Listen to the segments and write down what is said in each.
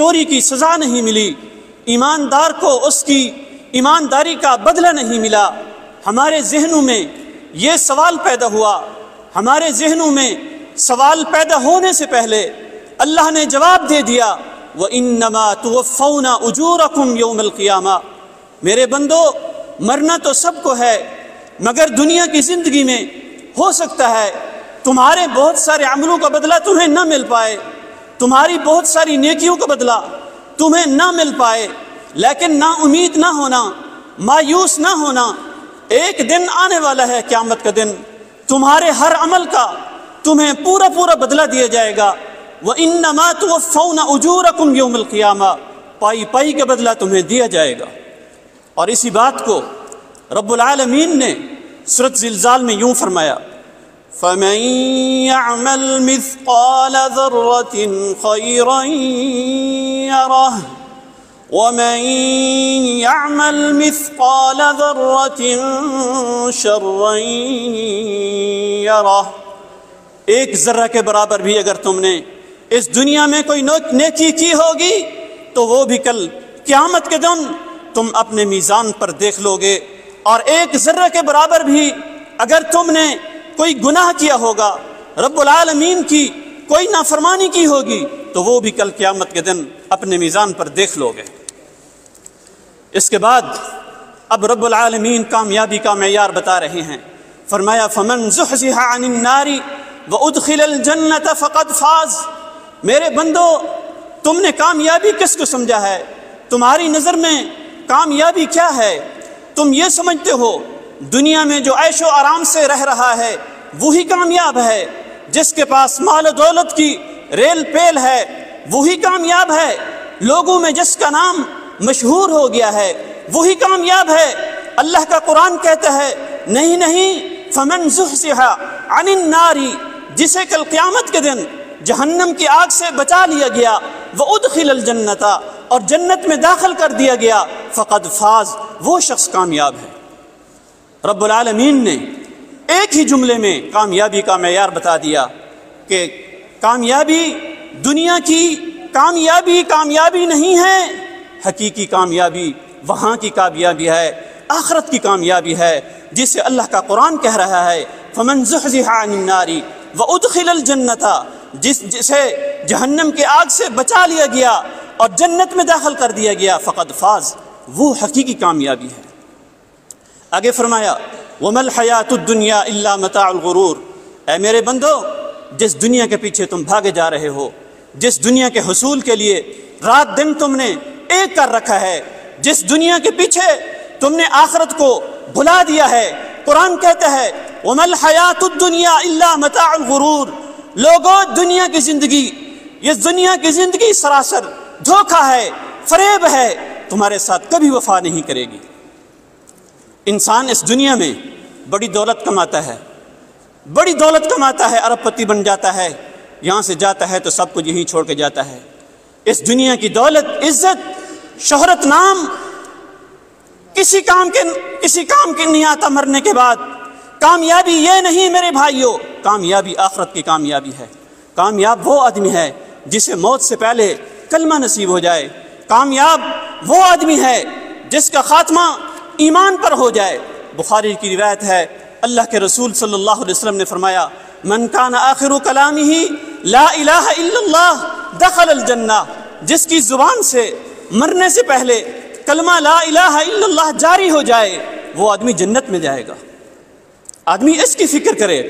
چوری کی سزا نہیں ملی، ایماندار کو اس کی ایمانداری کا بدلہ نہیں ملا، ہمارے ذہنوں میں یہ سوال پیدا ہوا، ہمارے ذہنوں میں سوال پیدا ہونے سے پہلے اللہ نے جواب دے دیا، وَإِنَّمَا تُوَفَّوْنَ أُجُورَكُمْ يَوْمَ الْقِيَامَةِ، میرے بندو مرنا تو سب کو ہے، مگر دنیا کی زندگی میں ہو سکتا ہے تمہارے بہت سارے عملوں کا بدلہ تمہیں نہ مل پائے، تمہاری بہت ساری نیکیوں کا بدلہ تمہیں نہ مل پائے، لیکن نا امید نہ ہونا، مایوس نہ ہونا، ایک دن آنے والا ہے قیامت کا دن، تمہارے ہر عمل کا تمہیں پورا پورا بدلہ دیا جائے گا، وَإِنَّمَا تُوَفَّوْنَ أُجُورَكُمْ يَوْمَ الْقِيَامَةِ، پائی پائی کا بدلہ تمہیں دیا جائے گا۔ اور اسی بات کو رب العالمین نے سورۃ زلزال میں یوں فرمایا، فَمَن يَعْمَلْ مِثْقَالَ ذَرَّةٍ خَيْرًا يَرَهُ وَمَن يَعْمَلْ مِثْقَالَ ذَرَّةٍ شَرًّا يَرَهُ، ایک ذرہ کے برابر بھی اگر تم نے اس دنیا میں کوئی نیکی کی ہوگی تو وہ بھی کل قیامت کے دن تم اپنے میزان پر دیکھ لو گے، اور ایک ذرہ کے برابر بھی اگر تم نے کوئی گناہ کیا ہوگا، رب العالمین کی کوئی نافرمانی کی ہوگی تو وہ بھی کل قیامت کے دن اپنے میزان پر دیکھ لو گے۔ اس کے بعد اب رب العالمین کامیابی کا معیار بتا رہے ہیں، فرمایا فَمَن زُحْزِحَ عَنِ النَّارِ وَأُدْخِلَ الْجَنَّةَ فَقَدْ فَازَ، میرے بندو تم نے کامیابی کس کو سمجھا ہے؟ تمہاری نظر میں کامیابی کیا ہے؟ تم یہ سمجھتے ہو دنیا میں جو عیش و آرام سے رہ رہا ہے وہی کامیاب ہے، جس کے پاس مال و دولت کی ریل پیل ہے وہی کامیاب ہے، لوگوں میں جس کا نام مشہور ہو گیا ہے وہی کامیاب ہے؟ اللہ کا قرآن کہتا ہے نہیں نہیں، فَمَن زُحْزِحَ عَنِ النَّارِ، جسے کل قیامت کے دن جہنم کی آگ سے بچا لیا گیا، وَأُدْخِلَ الْجَنَّةَ، اور جنت میں داخل کر دیا گیا، فَقَدْ فَاز، وہ شخص کامیاب ہے۔ رب العالمین نے ایک ہی جملے میں کامیابی کا معیار بتا دیا کہ کامیابی دنیا کی کامیابی نہیں ہے، حقیقی کامیابی وہاں کی کامیابی ہے، آخرت کی کامیابی ہے، جسے اللہ کا قرآن کہہ رہا ہے فَمَن زُحْزِحَ عَنِ النَّارِ وَأُدْخِلَ الْجَنَّةَ، جسے جہنم کے آگ سے بچا لیا گیا اور جنت میں داخل کر دیا گیا، فقد فاز، وہ حقیقی کامیابی ہے۔ آگے فرمایا وَمَا الْحَيَاةُ الدُّنْيَا إِلَّا مَتَاعُ الْغُرُورِ، اے میرے بندو جس دنیا کے پیچھے تم بھاگے جا رہے ہو، جس دنیا کے حصول کے لیے رات دن تم نے ایک کر رکھا ہے، جس دنیا کے پیچھے تم نے آخرت کو بھلا دیا ہے، قرآن کہتا ہے وَمَا الْحَيَاةُ الدُّنْيَا إِلَّا مَتَاعُ الْغُرُورِ، لوگوں دنیا کی زندگی، یہ دنیا کی زندگی سراسر دھوکہ ہے، فریب ہے، تمہارے ساتھ کبھی وفا نہیں کرے گی۔ انسان اس دنیا میں بڑی دولت کماتا ہے، ارب پتی بن جاتا ہے، یہاں سے جاتا ہے تو سب کچھ یہیں چھوڑ کے جاتا ہے۔ اس دنیا کی دولت، عزت، شہرت، نام کسی کام کے نہیں آتا مرنے کے بعد۔ کامیابی یہ نہیں میرے بھائیوں، کامیابی آخرت کی کامیابی ہے۔ کامیاب وہ آدمی ہے جسے موت سے پہلے کلمہ نصیب ہو جائے، کامیاب وہ آدمی ہے جس کا خاتمہ ایمان پر ہو جائے۔ بخاری کی روایت ہے، اللہ کے رسول صلی اللہ علیہ وسلم نے فرمایا من کان آخر کلامہ لا الہ الا اللہ دخل الجنہ، جس کی زبان سے مرنے سے پہلے کلمہ لا الہ الا اللہ جاری ہو جائے وہ آدمی جنت میں جائے گا۔ آدمی اس کی فکر کرے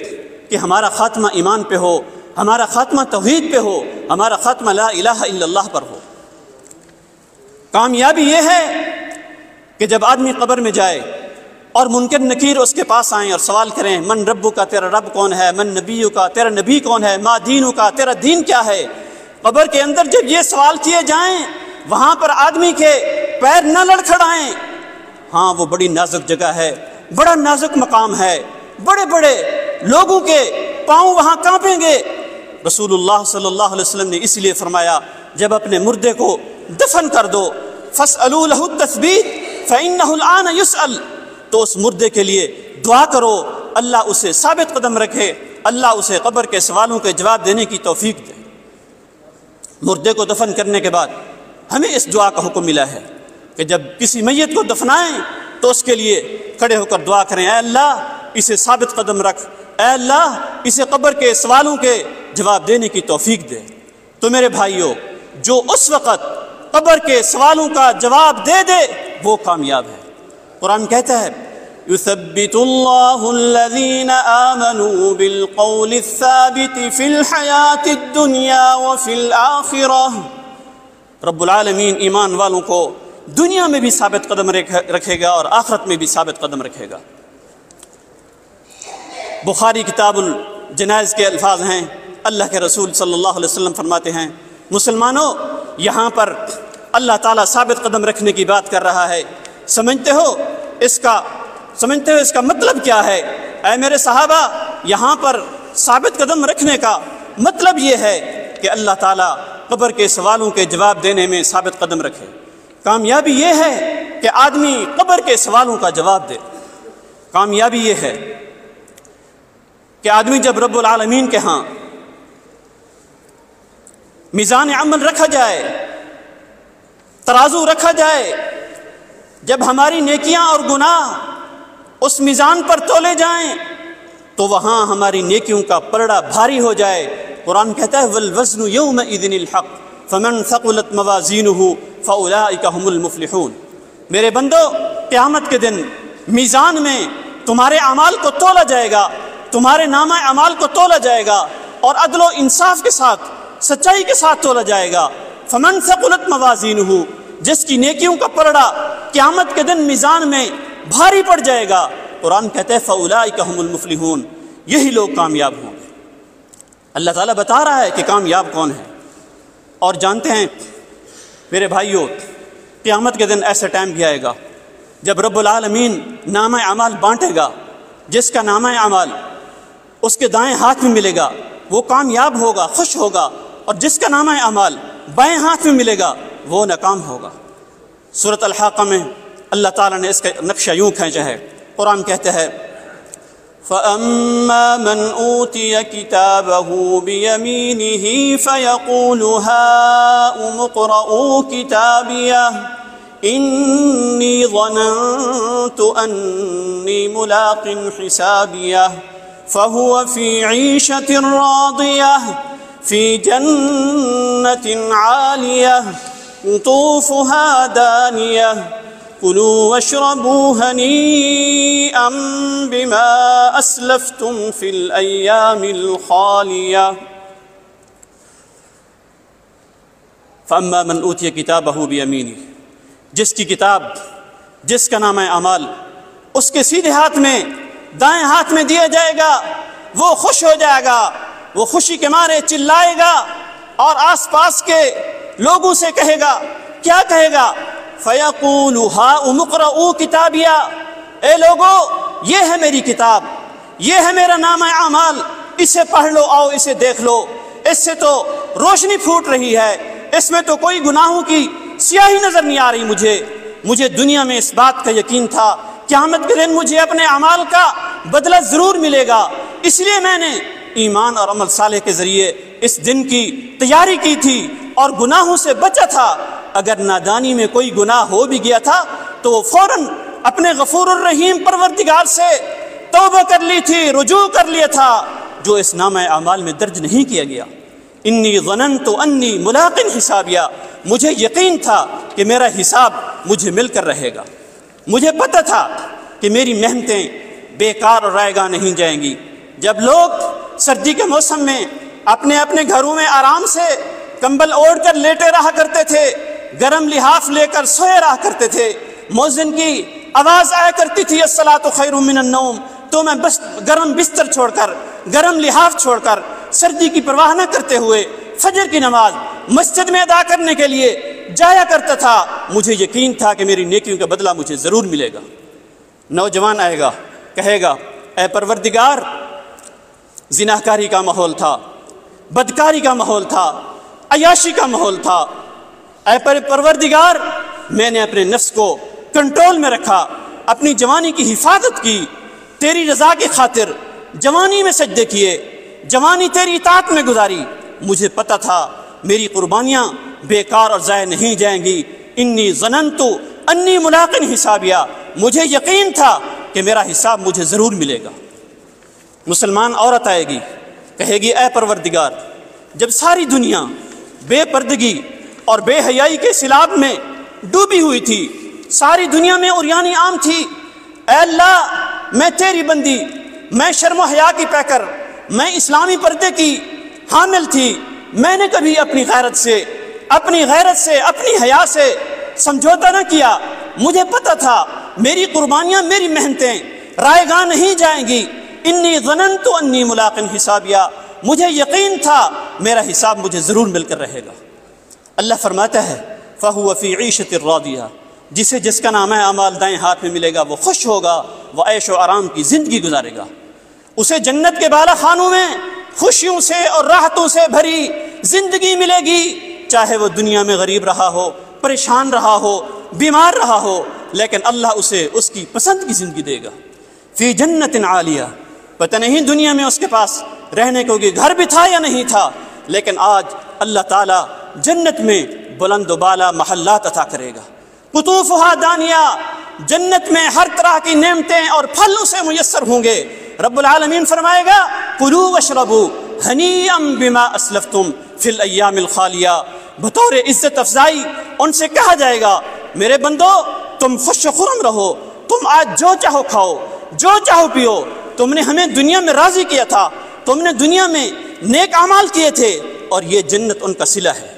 کہ ہمارا خاتمہ ایمان پہ ہو، ہمارا خاتمہ توحید پہ ہو، ہمارا خاتمہ لا الہ الا اللہ پر ہو۔ کامیابی یہ ہے کہ جب آدمی قبر میں جائے اور منکر نکیر اس کے پاس آئیں اور سوال کریں من ربو کا، تیرا رب کون ہے، من نبیو کا، تیرا نبی کون ہے، ما دینو کا، تیرا دین کیا ہے۔ قبر کے اندر جب یہ سوال کیے جائیں وہاں پر آدمی کے پیر نہ لڑکھڑائیں۔ ہاں وہ بڑی نازک جگہ ہے، بڑا نازک مقام ہے، بڑے بڑے لوگوں کے پاؤں وہاں کانپیں گے۔ رسول اللہ صلی اللہ علیہ وسلم نے اس لیے فرمایا جب اپنے مردے کو دفن کر دو فَاسْأَلُوا لَهُ التَّثْبِيتَ فَإِنَّهُ الْآنَ يُسْأَلُ، تو اس مردے کے لیے دعا کرو اللہ اسے ثابت قدم رکھے، اللہ اسے قبر کے سوالوں کے جواب دینے کی توفیق دے۔ مردے کو دفن کرنے کے بعد ہمیں اس دعا کا حکم ملا ہے کہ جب کسی میت کو دفنائیں تو اس کے لیے کھڑے ہو کر دعا کریں، اے اللہ اسے ثابت قدم رکھ، اے اللہ اسے قبر کے سوالوں کے جواب دینے کی توفیق دے۔ تو میرے بھائیوں، جو اس وقت قبر کے سوالوں کا جواب دے دے وہ کامیاب ہے۔ قرآن کہتا ہے يثبت الله الذين آمنوا بالقول الثابت في الحياة الدنيا وفي الآخرة، رب العالمین ایمان والوں کو دنیا میں بھی ثابت قدم رکھے گا اور آخرت میں بھی ثابت قدم رکھے گا۔ بخاری کتاب الجنائز کے الفاظ ہیں، اللہ کے رسول صلی اللہ علیہ وسلم فرماتے ہیں، مسلمانوں یہاں پر اللہ تعالیٰ ثابت قدم رکھنے کی بات کر رہا ہے، سمجھتے ہو اس کا مطلب کیا ہے؟ اے میرے صحابہ، یہاں پر ثابت قدم رکھنے کا مطلب یہ ہے کہ اللہ تعالیٰ قبر کے سوالوں کے جواب دینے میں ثابت قدم رکھے۔ کامیابی یہ ہے کہ آدمی قبر کے سوالوں کا جواب دے۔ کامیابی یہ ہے کہ آدمی جب رب العالمین کے ہاں میزان عمل رکھا جائے، ترازو رکھا جائے، جب ہماری نیکیاں اور گناہ اس میزان پر تولے جائیں تو وہاں ہماری نیکیوں کا پلڑا بھاری ہو جائے۔ قرآن کہتا ہے والوزن یومئذ الحق فمن ثقلت موازینہ فاولئک هم المفلحون۔ میرے بندو، قیامت کے دن میزان میں تمہارے اعمال کو تولا جائے گا، تمہارے نامہ اعمال کو تولا جائے گا اور عدل و انصاف کے ساتھ، سچائی کے ساتھ تولا جائے گا۔ فمن ثقلت موازینہ، جس کی نیکیوں کا پلڑا قیامت کے دن میزان میں بھاری پڑ جائے گا، قرآن کہتا ہے فاولئک هم المفلحون، یہی لوگ کامیاب ہوں گے۔ اللہ تعالیٰ بتا رہا ہے کہ کامیاب کون ہے۔ اور جانتے ہیں میرے بھائیوں، قیامت کے دن ایسا ٹائم بھی آئے گا جب رب العالمین نامہ اعمال بانٹے گا، جس کا نامہ اعمال اس کے دائیں ہاتھ میں ملے گا وہ کامیاب ہوگا، خوش ہوگا، اور جس کا نامہ اعمال بائیں ہاتھ میں ملے گا وہ ناکام ہوگا۔ سورۃ الحاقہ میں اللہ تعالیٰ نے اس کا نقشہ یوں کھینچا ہے، قرآن کہتا ہے فَأَمَّا مَنْ أُوتِيَ كِتَابَهُ بِيَمِينِهِ فَيَقُولُ هَاؤُمُ اقْرَءُوا كِتَابِيَهْ إِنِّي ظَنَنْتُ أَنِّي مُلَاقٍ حِسَابِيَهْ فَهُوَ فِي عِيشَةٍ رَاضِيَةٍ فِي جَنَّةٍ عَالِيَةٍ قُطُوفُهَا دَانِيَةٌ كُلُوا وَاشْرَبُوا هَنِيئًا بِمَا أَسْلَفْتُمْ فِي الْأَيَّامِ الْخَالِيَةِ فَأَمَّا مَنْ أُوتِيَ كِتَابَهُ بِيَمِينِهِ، جس کی کتاب، جس کا نامہ اعمال اس کے سیدھے ہاتھ میں، دائیں ہاتھ میں دیا جائے گا، وہ خوش ہو جائے گا، وہ خوشی کے مارے چلائے گا اور آس پاس کے لوگوں سے کہے گا، کیا کہے گا؟ فَيَقُولُ هَاؤُمُ اقْرَءُوا كِتَابِيَهْ، اے لوگو یہ ہے میری کتاب، یہ ہے میرا نامہ اعمال، اسے پڑھ لو، آؤ اسے دیکھ لو، اس سے تو روشنی پھوٹ رہی ہے، اس میں تو کوئی گناہوں کی سیاہی نظر نہیں آ رہی۔ مجھے دنیا میں اس بات کا یقین تھا، قیامت کے دن مجھے اپنے اعمال کا بدلہ ضرور ملے گا، اس لیے میں نے ایمان اور عمل صالح کے ذریعے اس دن کی تیاری کی تھی اور گناہوں سے بچا تھا۔ اگر نادانی میں کوئی گناہ ہو بھی گیا تھا تو وہ فوراً اپنے غفور الرحیم پروردگار سے توبہ کر لی تھی، رجوع کر لیا تھا، جو اس نامہ اعمال میں درج نہیں کیا گیا۔ انی ظننت انی ملاق حسابیہ، مجھے یقین تھا کہ میرا حساب مجھے مل کر رہے گا، مجھے پتہ تھا کہ میری محنتیں بیکار اور رائے گاہ نہیں جائیں گی۔ جب لوگ سردی کے موسم میں اپنے اپنے گھروں میں آرام سے کمبل اوڑھ کر لیٹے رہا کرتے تھے، گرم لحاف لے کر سوئے رہا کرتے تھے، مؤذن کی آواز آیا کرتی تھی الصلاۃ خیر من النوم، تو میں بس گرم بستر چھوڑ کر، گرم لحاف چھوڑ کر، سردی کی پرواہ نہ کرتے ہوئے فجر کی نماز مسجد میں ادا کرنے کے لیے جایا کرتا تھا۔ مجھے یقین تھا کہ میری نیکیوں کا بدلہ مجھے ضرور ملے گا۔ نوجوان آئے گا، کہے گا اے پروردگار، زناکاری کا ماحول تھا، بدکاری کا ماحول تھا، عیاشی کا ماحول تھا، اے پروردگار میں نے اپنے نفس کو کنٹرول میں رکھا، اپنی جوانی کی حفاظت کی، تیری رضا کی خاطر جوانی میں سجدے کیے، جوانی تیری اطاعت میں گزاری۔ مجھے پتہ تھا میری قربانیاں بیکار اور ضائع نہیں جائیں گی۔ انی ظننت انی ملاق حسابیہ، مجھے یقین تھا کہ میرا حساب مجھے ضرور ملے گا۔ مسلمان عورت آئے گی، کہے گی اے پروردگار، جب ساری دنیا بے پردگی اور بے حیائی کے سیلاب میں ڈوبی ہوئی تھی، ساری دنیا میں عریانی عام تھی، اے اللہ میں تیری بندی، میں شرم و حیا کی پیکر، میں اسلامی پردے کی حامل تھی، میں نے کبھی اپنی غیرت سے اپنی حیا سے سمجھوتا نہ کیا، مجھے پتہ تھا میری قربانیاں میری محنتیں رائے گاہ نہیں جائیں گی۔ انی ظننت انی ملاق حسابیہ، مجھے یقین تھا میرا حساب مجھے ضرور مل کر رہے گا۔ اللہ فرماتا ہے فَهُوَ فِي عِيشَةٍ رَاضِيَةٍ، جسے جس کا نامہ اعمال دائیں ہاتھ میں ملے گا وہ خوش ہوگا، وہ عیش و آرام کی زندگی گزارے گا، اسے جنت کے بالا خانوں میں خوشیوں سے اور راحتوں سے بھری زندگی ملے گی، چاہے وہ دنیا میں غریب رہا ہو، پریشان رہا ہو، بیمار رہا ہو، لیکن اللہ اسے اس کی پسند کی زندگی دے گا۔ فی جنت عالیہ، پتہ نہیں دنیا میں اس کے پاس رہنے کو گھر بھی تھا یا نہیں تھا، لیکن آج اللہ تعالیٰ جنت میں بلند و بالا محلات عطا کرے گا۔ قطوفہا دانیہ، جنت میں ہر طرح کی نعمتیں اور پھل اسے میسر ہوں گے۔ رب العالمین فرمائے گا کلوا واشربوا ہنیئا بما اسلفتم فی الایام الخالیہ، بطور عزت افزائی ان سے کہا جائے گا میرے بندو تم خوش و خرم رہو، تم آج جو چاہو کھاؤ، جو چاہو پیو، تم نے ہمیں دنیا میں راضی کیا تھا، تم نے دنیا میں نیک اعمال کیے تھے، اور یہ جنت ان کا صلہ ہے۔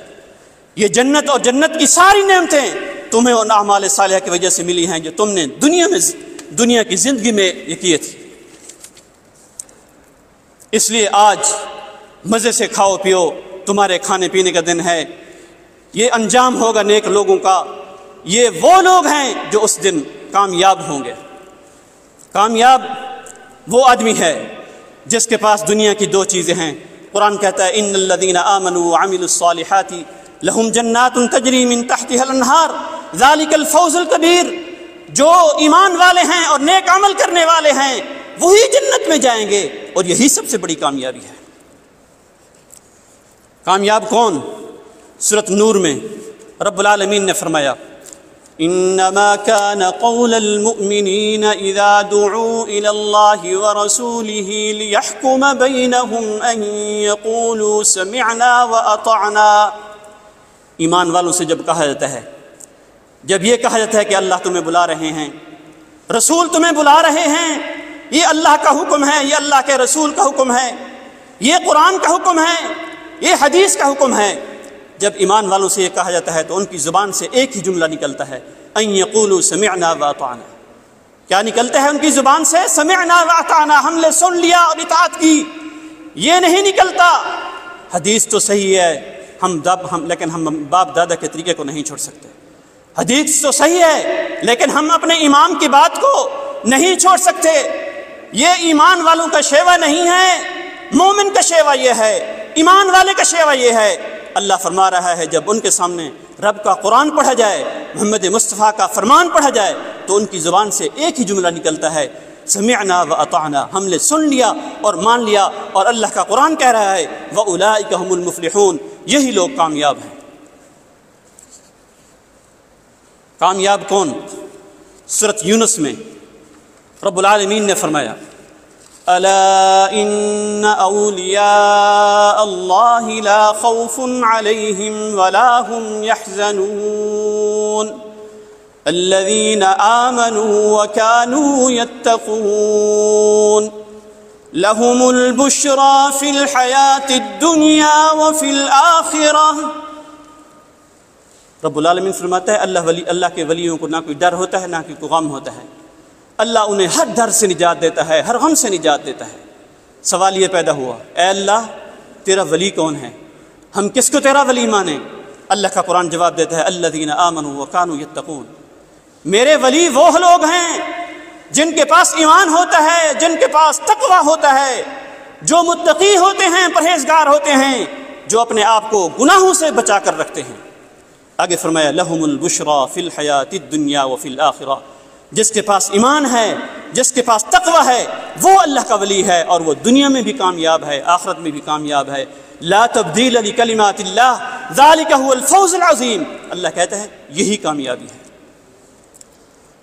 یہ جنت اور جنت کی ساری نعمتیں تمہیں ان اعمال صالحہ کی وجہ سے ملی ہیں جو تم نے دنیا کی زندگی میں یہ کیے تھے۔ اس لیے آج مزے سے کھاؤ پیو، تمہارے کھانے پینے کا دن ہے، یہ انجام ہوگا نیک لوگوں کا، یہ وہ لوگ ہیں جو اس دن کامیاب ہوں گے۔ کامیاب وہ آدمی ہے جس کے پاس دنیا کی دو چیزیں ہیں۔ قرآن کہتا ہے ان الذین آمنوا وعملوا الصالحات لہم جنات تجری من تحتها الانہار ذالک الفوز الکبیر، جو ایمان والے ہیں اور نیک عمل کرنے والے ہیں وہی جنت میں جائیں گے، اور یہی سب سے بڑی کامیابی ہے۔ کامیاب کون؟ سورۃ نور میں رب العالمین نے فرمایا انما كان قول المؤمنين اذا دعوا الى الله ورسوله ليحكم بينهم ان يقولوا سمعنا واطعنا۔ ایمان والوں سے جب کہا جاتا ہے، جب یہ کہا جاتا ہے کہ اللہ تمہیں بلا رہے ہیں، رسول تمہیں بلا رہے ہیں، یہ اللہ کا حکم ہے، یہ اللہ کے رسول کا حکم ہے، یہ قرآن کا حکم ہے، یہ حدیث کا حکم ہے، جب ایمان والوں سے یہ کہا جاتا ہے تو ان کی زبان سے ایک ہی جملہ نکلتا ہے ان یقولوا سمعنا واطعنا۔ کیا نکلتا ہے ان کی زبان سے؟ سمعنا واطعنا، ہم نے سن لیا اور اطاعت کی۔ یہ نہیں نکلتا حدیث تو صحیح ہے، لیکن ہم باپ دادا کے طریقے کو نہیں چھوڑ سکتے۔ حدیث تو صحیح ہے لیکن ہم اپنے امام کی بات کو نہیں چھوڑ سکتے۔ یہ ایمان والوں کا شیوا نہیں ہے، مومن کا شیوا یہ ہے، ایمان والے کا شیوا یہ ہے۔ اللہ فرما رہا ہے جب ان کے سامنے رب کا قرآن پڑھا جائے، محمد مصطفیٰ کا فرمان پڑھا جائے، تو ان کی زبان سے ایک ہی جملہ نکلتا ہے سمعنا واطعنا، ہم نے سن لیا اور مان لیا، اور اللہ کا قرآن کہہ رہا ہے وَأُولَئِكَ هُمُ الْمُفْلِحُونَ، یہی لوگ کامیاب ہیں۔ کامیاب کون؟ سورۃ یونس میں رب العالمین نے فرمایا الا ان اولیاء اللہ لا خوف علیہم ولا هم يحزنون الذین آمنوا وكانوا يتقون لهم البشرى في الحیاة الدنیا وفي الآخرة۔ رب العالمین فرماتا ہے اللہ کے ولیوں کو نہ کوئی ڈر ہوتا ہے نہ کوئی غم ہوتا ہے، اللہ انہیں ہر ڈر سے نجات دیتا ہے، ہر غم سے نجات دیتا ہے۔ سوال یہ پیدا ہوا اے اللہ تیرا ولی کون ہے؟ ہم کس کو تیرا ولی مانیں؟ اللہ کا قرآن جواب دیتا ہے الذین آمنوا وکانوا یتقون، میرے ولی وہ لوگ ہیں جن کے پاس ایمان ہوتا ہے، جن کے پاس تقوی ہوتا ہے، جو متقی ہوتے ہیں، پرہیزگار ہوتے ہیں، جو اپنے آپ کو گناہوں سے بچا کر رکھتے ہیں۔ آگے فرمایا لہم البشریٰ فی الحیاۃ الدنیا وفی الآخرہ، جس کے پاس ایمان ہے، جس کے پاس تقوی ہے، وہ اللہ کا ولی ہے، اور وہ دنیا میں بھی کامیاب ہے، آخرت میں بھی کامیاب ہے۔ لا تبدیل لکلمات اللہ ذالک هو الفوز العظیم، اللہ کہتا ہے یہی کامیابی ہے۔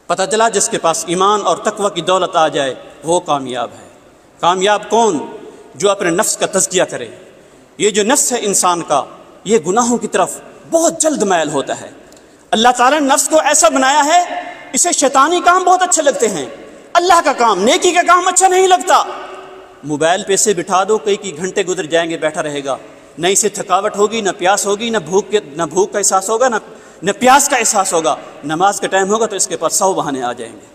پتہ چلا جس کے پاس ایمان اور تقوی کی دولت آ جائے وہ کامیاب ہے۔ کامیاب کون؟ جو اپنے نفس کا تزکیہ کرے۔ یہ جو نفس ہے انسان کا، یہ گناہوں کی طرف بہت جلد میل ہوتا ہے۔ اللہ تعالیٰ نے نفس کو ایسا بنایا ہے، اسے شیطانی کام بہت اچھے لگتے ہیں، اللہ کا کام، نیکی کا کام اچھا نہیں لگتا۔ موبائل پہ سے بٹھا دو، کئی گھنٹے گزر جائیں گے، بیٹھا رہے گا، نہ اسے تھکاوٹ ہوگی، نہ پیاس ہوگی، نہ بھوک کا احساس ہوگا، نہ پیاس کا احساس ہوگا۔ نماز کا ٹائم ہوگا تو اس کے پاس 100 بہانے آ جائیں گے۔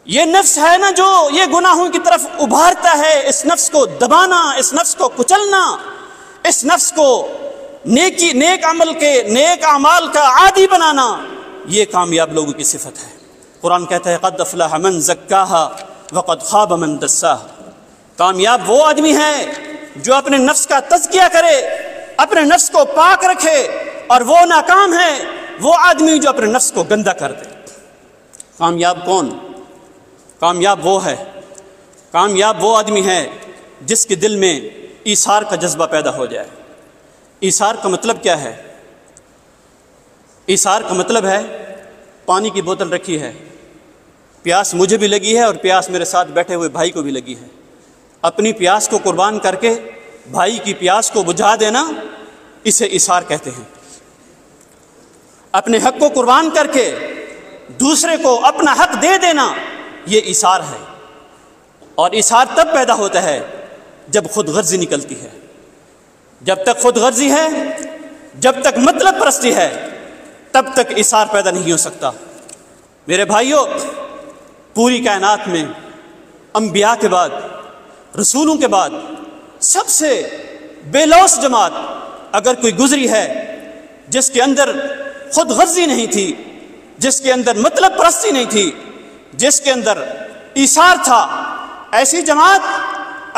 یہ نفس ہے نا جو یہ گناہوں کی طرف ابھارتا ہے، اس نفس کو دبانا، اس نفس کو کچلنا، اس نفس کو نیک اعمال کا عادی بنانا، یہ کامیاب لوگوں کی صفت ہے۔ قرآن کہتا ہے قد افلح من زکاها وقد خاب من دساها۔ کامیاب وہ آدمی ہے جو اپنے نفس کا تزکیہ کرے، اپنے نفس کو پاک رکھے، اور وہ ناکام ہے وہ آدمی جو اپنے نفس کو گندا کر دے۔ کامیاب کون؟ کامیاب وہ آدمی ہے جس کے دل میں ایثار کا جذبہ پیدا ہو جائے۔ ایثار کا مطلب کیا ہے؟ ایثار کا مطلب ہے پانی کی بوتل رکھی ہے، پیاس مجھے بھی لگی ہے اور پیاس میرے ساتھ بیٹھے ہوئے بھائی کو بھی لگی ہے، اپنی پیاس کو قربان کر کے بھائی کی پیاس کو بجھا دینا، اسے ایثار کہتے ہیں۔ اپنے حق کو قربان کر کے دوسرے کو اپنا حق دے دینا، یہ ایثار ہے۔ اور ایثار تب پیدا ہوتا ہے جب خود غرضی نکلتی ہے۔ جب تک خود غرضی ہے، جب تک مطلب پرستی ہے، تب تک ایثار پیدا نہیں ہو سکتا۔ میرے بھائیوں، پوری کائنات میں انبیاء کے بعد، رسولوں کے بعد سب سے بے لوث جماعت اگر کوئی گزری ہے جس کے اندر خود غرضی نہیں تھی، جس کے اندر مطلب پرستی نہیں تھی، جس کے اندر ایثار تھا، ایسی جماعت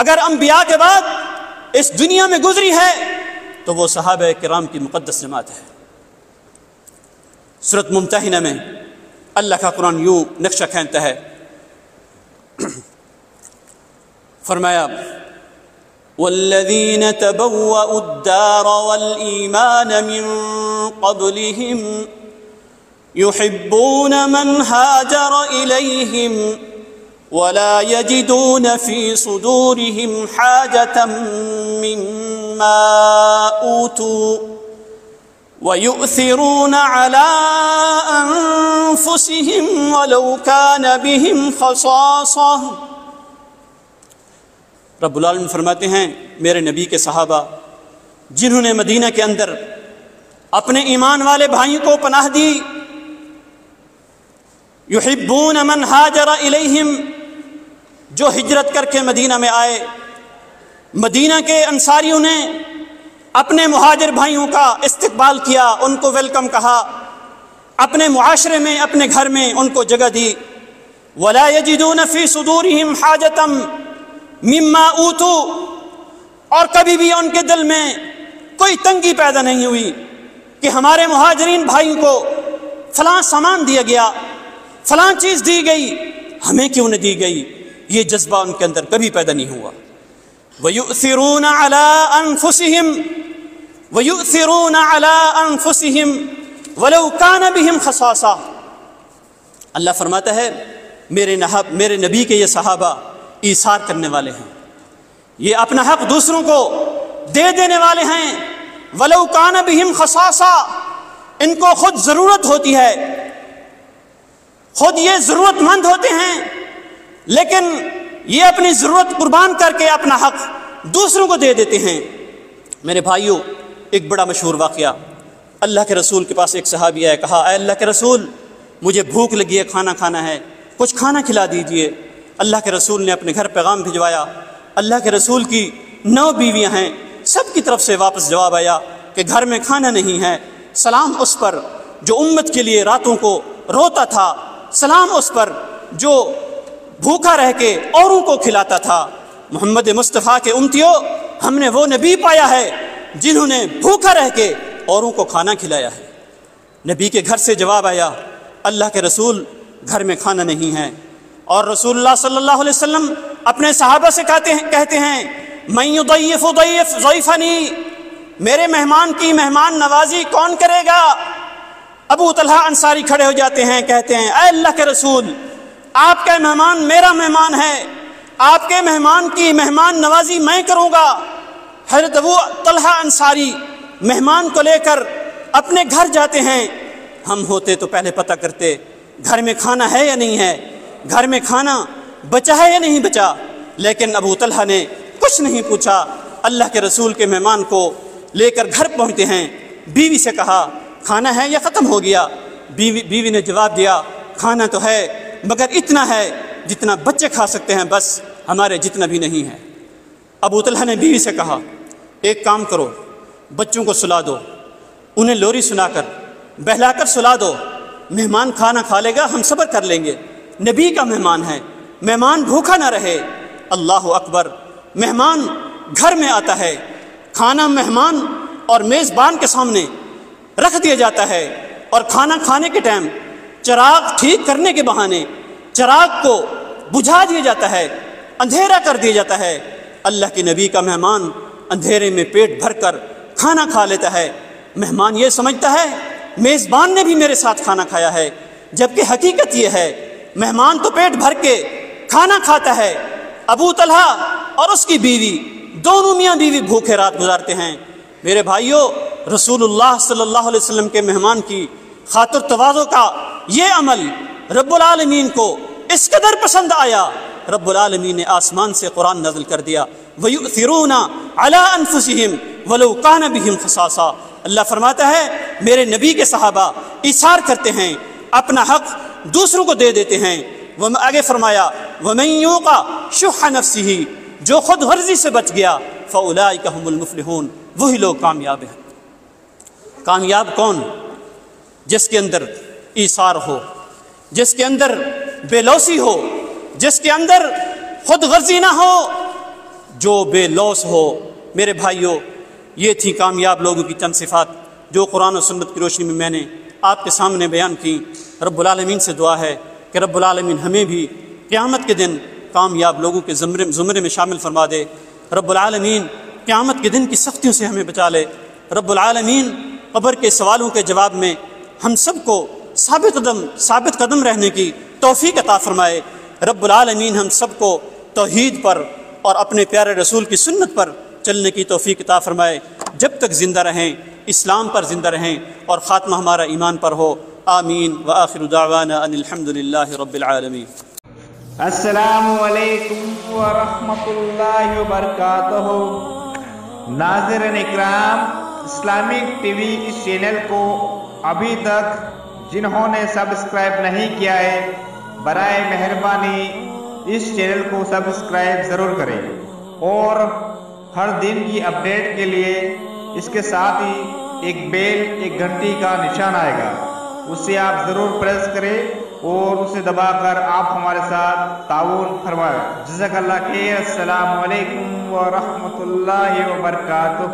اگر انبیاء کے بعد اس دنیا میں گزری ہے تو وہ صحابہ کرام کی مقدس جماعت ہے۔ سورۃ ممتحنہ میں اللہ کا قرآن یوں نقشہ کھینچتا ہے، فرمایا والذین تبوأوا الدار والایمان من قبلهم يحبون من هاجر إليهم ولا يجدون في صدورهم حاجة مما أوتوا ويؤثرون على أنفسهم ولو كان بهم خصاصة۔ رب العالمین فرماتے ہیں میرے نبی کے صحابہ جنہوں نے مدینہ کے اندر اپنے ایمان والے بھائیوں کو پناہ دی، یحبون من ہاجر الیہم، جو ہجرت کر کے مدینہ میں آئے، مدینہ کے انصاریوں نے اپنے مہاجر بھائیوں کا استقبال کیا، ان کو ویلکم کہا، اپنے معاشرے میں، اپنے گھر میں ان کو جگہ دی۔ ولا یجدون فی صدورہم حاجۃ مما اوتوا، اور کبھی بھی ان کے دل میں کوئی تنگی پیدا نہیں ہوئی کہ ہمارے مہاجرین بھائیوں کو فلاں سامان دیا گیا، فلاں چیز دی گئی، ہمیں کیوں نہ دی گئی، یہ جذبہ ان کے اندر کبھی پیدا نہیں ہوا۔ وَيُؤْثِرُونَ عَلَىٰ أَنفُسِهِمْ وَيُؤْثِرُونَ عَلَىٰ أَنفُسِهِمْ وَلَوْ كَانَ بِهِمْ خَصَاصَةٌ۔ اللہ فرماتا ہے میرے نبی کے یہ صحابہ ایثار کرنے والے ہیں، یہ اپنا حق دوسروں کو دے دینے والے ہیں۔ وَلَوْ كَانَ بِهِمْ خَصَاصَةٌ، ان کو خود ضرورت ہوتی ہے، خود یہ ضرورت مند ہوتے ہیں، لیکن یہ اپنی ضرورت قربان کر کے اپنا حق دوسروں کو دے دیتے ہیں۔ میرے بھائیوں، ایک بڑا مشہور واقعہ، اللہ کے رسول کے پاس ایک صحابی آیا، کہا اے اللہ کے رسول مجھے بھوک لگی ہے، کھانا کھانا ہے، کچھ کھانا کھلا دیجئے۔ اللہ کے رسول نے اپنے گھر پیغام بھجوایا، اللہ کے رسول کی 9 بیویاں ہیں، سب کی طرف سے واپس جواب آیا کہ گھر میں کھانا نہیں ہے۔ سلام اس پر جو امت کے لیے راتوں کو روتا تھا، سلام اس پر جو بھوکا رہ کے اوروں کو کھلاتا تھا۔ محمد مصطفیٰ کے امتیوں، ہم نے وہ نبی پایا ہے جنہوں نے بھوکا رہ کے اوروں کو کھانا کھلایا ہے۔ نبی کے گھر سے جواب آیا اللہ کے رسول گھر میں کھانا نہیں ہے، اور رسول اللہ صلی اللہ علیہ وسلم اپنے صحابہ سے کہتے ہیں من یضیف ضیفنی، میرے مہمان کی مہمان نوازی کون کرے گا؟ ابو طلحہ انصاری کھڑے ہو جاتے ہیں، کہتے ہیں اے اللہ کے رسول، آپ کا مہمان میرا مہمان ہے، آپ کے مہمان کی مہمان نوازی میں کروں گا۔ حضرت ابو طلحہ انصاری مہمان کو لے کر اپنے گھر جاتے ہیں۔ ہم ہوتے تو پہلے پتہ کرتے گھر میں کھانا ہے یا نہیں ہے، گھر میں کھانا بچا ہے یا نہیں بچا، لیکن ابو طلحہ نے کچھ نہیں پوچھا، اللہ کے رسول کے مہمان کو لے کر گھر پہنچتے ہیں۔ بیوی سے کہا کھانا ہے یا ختم ہو گیا؟ بیوی نے جواب دیا کھانا تو ہے مگر اتنا ہے جتنا بچے کھا سکتے ہیں، بس ہمارے جتنا بھی نہیں ہے۔ ابو طلحہ نے بیوی سے کہا ایک کام کرو، بچوں کو سلا دو، انہیں لوری سنا کر بہلا کر سلا دو، مہمان کھانا کھا لے گا، ہم صبر کر لیں گے، نبی کا مہمان ہے، مہمان بھوکا نہ رہے۔ اللہ اکبر، مہمان گھر میں آتا ہے، کھانا مہمان اور میزبان کے سامنے رکھ دیا جاتا ہے، اور کھانا کھانے کے ٹائم چراغ ٹھیک کرنے کے بہانے چراغ کو بجھا دیا جاتا ہے، اندھیرا کر دیا جاتا ہے۔ اللہ کے نبی کا مہمان اندھیرے میں پیٹ بھر کر کھانا کھا لیتا ہے۔ مہمان یہ سمجھتا ہے میزبان نے بھی میرے ساتھ کھانا کھایا ہے، جبکہ حقیقت یہ ہے مہمان تو پیٹ بھر کے کھانا کھاتا ہے، ابو طلحہ اور اس کی بیوی دونوں میاں بیوی بھوکے رات گزارتے ہیں۔ میرے بھائیوں، رسول اللہ صلی اللہ علیہ وسلم کے مہمان کی خاطر تواضع کا یہ عمل رب العالمین کو اس قدر پسند آیا، رب العالمین نے آسمان سے قرآن نازل کر دیا، وَيُؤْثِرُونَ عَلَىٰ أَنفُسِهِمْ وَلَوْ كَانَ بِهِمْ خَصَاصَةٌ۔ اللہ فرماتا ہے میرے نبی کے صحابہ ایثار کرتے ہیں، اپنا حق دوسروں کو دے دیتے ہیں۔ آگے فرمایا وَمَن يُوقَ شُحَّ نَفْسِهِ، جو خود غرضی سے بچ گیا، فَأُولَٰئِكَ هُمُ الْمُفْلِحُونَ، وہی لوگ کامیاب ہیں۔ کامیاب کون؟ جس کے اندر ایثار ہو، جس کے اندر بے لوثی ہو، جس کے اندر خود غرضی نہ ہو، جو بے لوث ہو۔ میرے بھائیوں، یہ تھی کامیاب لوگوں کی چند صفات جو قرآن و سنت کی روشنی میں نے آپ کے سامنے بیان کی۔ رب العالمین سے دعا ہے کہ رب العالمین ہمیں بھی قیامت کے دن کامیاب لوگوں کے زمرے میں شامل فرما دے۔ رب العالمین قیامت کے دن کی سختیوں سے ہمیں بچا لے۔ رب العالمین قبر کے سوالوں کے جواب میں ہم سب کو ثابت قدم رہنے کی توفیق عطا فرمائے۔ رب العالمین ہم سب کو توحید پر اور اپنے پیارے رسول کی سنت پر چلنے کی توفیق عطا فرمائے، جب تک زندہ رہیں اسلام پر زندہ رہیں اور خاتمہ ہمارا ایمان پر ہو۔ آمین وآخر دعوانا ان الحمد للہ رب العالمین۔ السلام علیکم ورحمۃ اللہ وبرکاتہ۔ ناظرین اکرام، اسلامک ٹی وی اس چینل کو ابھی تک جنہوں نے سبسکرائب نہیں کیا ہے، برائے مہربانی اس چینل کو سبسکرائب ضرور کریں، اور ہر دن کی اپڈیٹ کے لیے اس کے ساتھ ہی ایک گھنٹی کا نشان آئے گا، اسے آپ ضرور پریس کریں اور اسے دبا کر آپ ہمارے ساتھ تعاون فرمائیں۔ جزاک اللہ خیر۔ السلام علیکم ورحمۃ اللہ وبرکاتہ۔